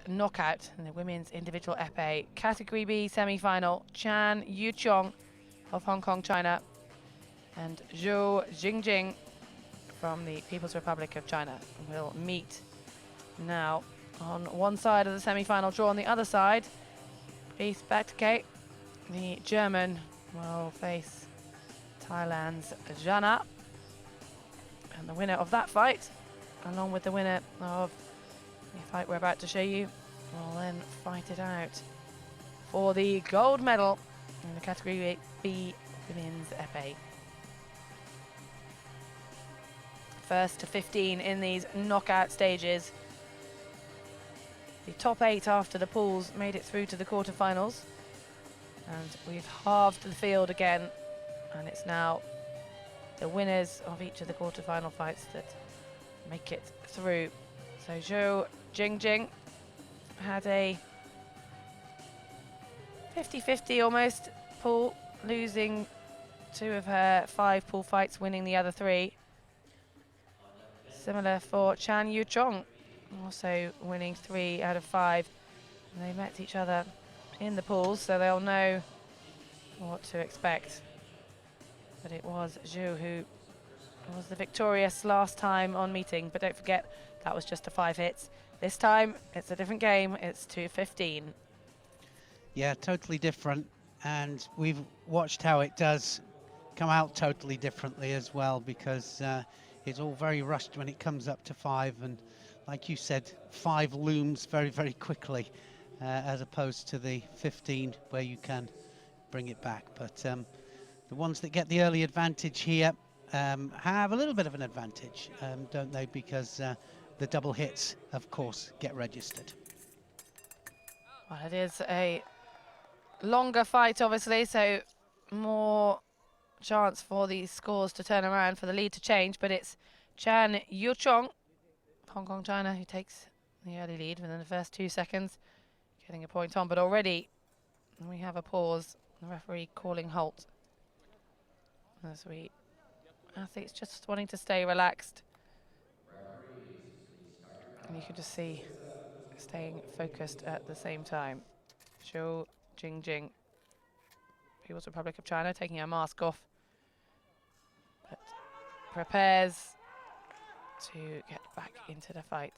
knockout in the women's individual épée category B semi-final. Chan Yu-chong of Hong Kong, China, and ZHOU Jingjing from the People's Republic of China will meet now on one side of the semi-final draw. On the other side, Please Kate, the German, will face Thailand's Jana. And the winner of that fight, along with the winner of the fight we're about to show you, will then fight it out for the gold medal in the category B women's épée. First to 15 in these knockout stages. The top 8 after the pools made it through to the quarterfinals. And we've halved the field again. And it's now the winners of each of the quarterfinal fights that make it through. So ZHOU Jingjing had a 50-50 almost pool, losing 2 of her 5 pool fights, winning the other 3. Similar for Chan Yu-chong, also winning 3 out of 5. And they met each other in the pools, so they'll know what to expect. But it was ZHOU who was the victorious last time on meeting. But don't forget, that was just the 5 hits. This time, it's a different game. It's 2-15. Yeah, totally different. And we've watched how it does come out totally differently as well, because it's all very rushed when it comes up to 5. And like you said, 5 looms very, very quickly, as opposed to the 15 where you can bring it back. But the ones that get the early advantage here have a little bit of an advantage, don't they? Because the double hits, of course, get registered. Well, it is a longer fight, obviously, so more chance for these scores to turn around, for the lead to change. But it's Chan Yu-chong, Hong Kong, China, who takes the early lead within the first 2 seconds, getting a point on. But already we have a pause, the referee calling halt, as athletes just wanting to stay relaxed. And you can just see staying focused at the same time. ZHOU Jingjing, People's Republic of China, taking her mask off, but prepares to get back into the fight.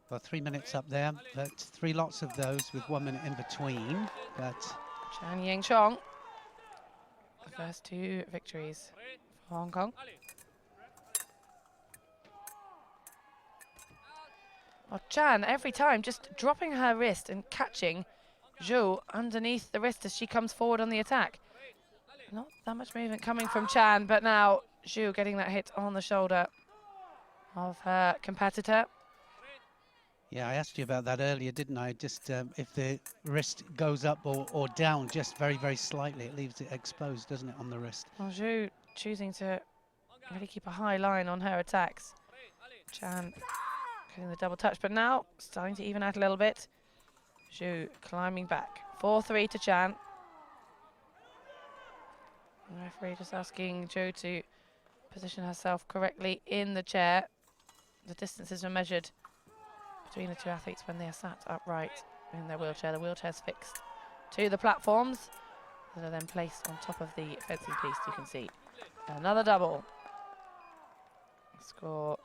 Well, 3 minutes up there, but 3 lots of those with 1 minute in between. But Chan Yu-chong, the first 2 victories for Hong Kong. Well, Chan, every time, just dropping her wrist and catching ZHOU underneath the wrist as she comes forward on the attack. Not that much movement coming from Chan, but now ZHOU getting that hit on the shoulder of her competitor. yeah, I asked you about that earlier, didn't I? Just if the wrist goes up or down just very, very slightly, it leaves it exposed, doesn't it, on the wrist? Well, ZHOU choosing to really keep a high line on her attacks. Chan getting the double touch, but now starting to even out a little bit. ZHOU climbing back. 4-3 to Chan. The referee just asking ZHOU to position herself correctly in the chair. The distances are measured between the 2 athletes when they are sat upright in their wheelchair. The wheelchair's fixed to the platforms that are then placed on top of the fencing piece. You can see another double. Score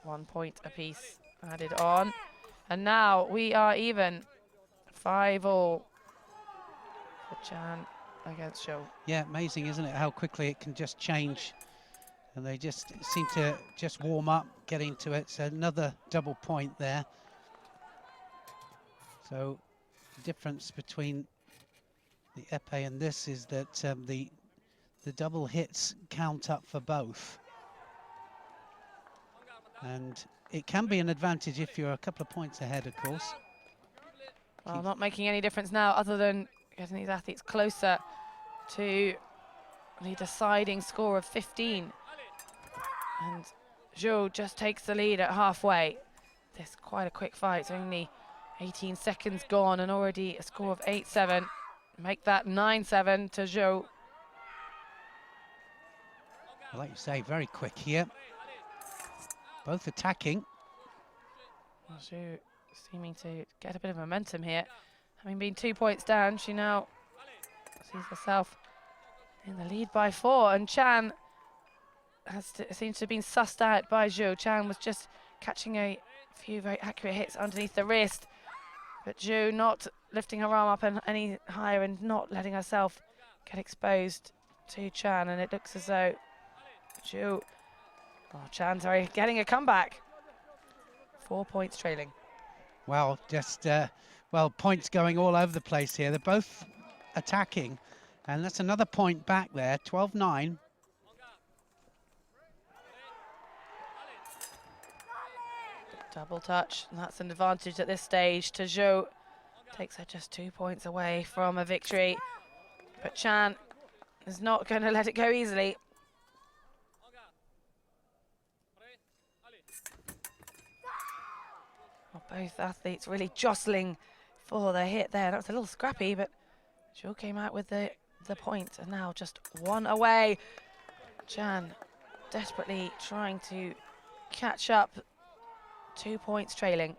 1 point apiece added on. And now we are even. 5-all for Chan against ZHOU. Yeah, amazing, isn't it, how quickly it can just change. And they just seem to just warm up, get into it. So another double point there. So the difference between the épée and this is that the double hits count up for both. And it can be an advantage if you're a couple of points ahead, of course. Well, not making any difference now other than getting these athletes closer to the deciding score of 15. And ZHOU just takes the lead at halfway. This is quite a quick fight. It's only 18 seconds gone and already a score of 8-7. Make that 9-7 to ZHOU. Like you say, very quick here. Both attacking. Well, ZHOU seeming to get a bit of momentum here. Having been 2 points down, she now sees herself in the lead by 4, and Chan seems to have been sussed out by ZHOU. Chan was just catching a few very accurate hits underneath the wrist, but ZHOU not lifting her arm up any higher and not letting herself get exposed to Chan, and it looks as though ZHOU, Chan, sorry, getting a comeback. 4 points trailing. Well, just, well, points going all over the place here. They're both attacking, and that's another point back there, 12-9. Double touch, and that's an advantage at this stage to ZHOU. Takes her just 2 points away from a victory, but Chan is not going to let it go easily. Well, both athletes really jostling for the hit there. That was a little scrappy, but ZHOU came out with the point, and now just 1 away. Chan desperately trying to catch up. 2 points trailing.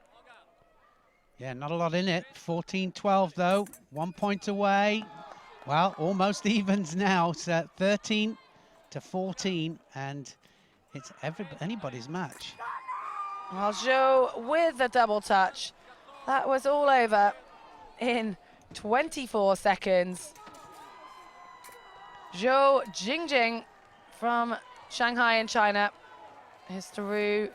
Yeah, not a lot in it. 14-12 though, 1 point away. Well, almost evens now. So 13-14, and it's anybody's match. Well, ZHOU with the double touch. That was all over in 24 seconds. ZHOU Jingjing from Shanghai in China is through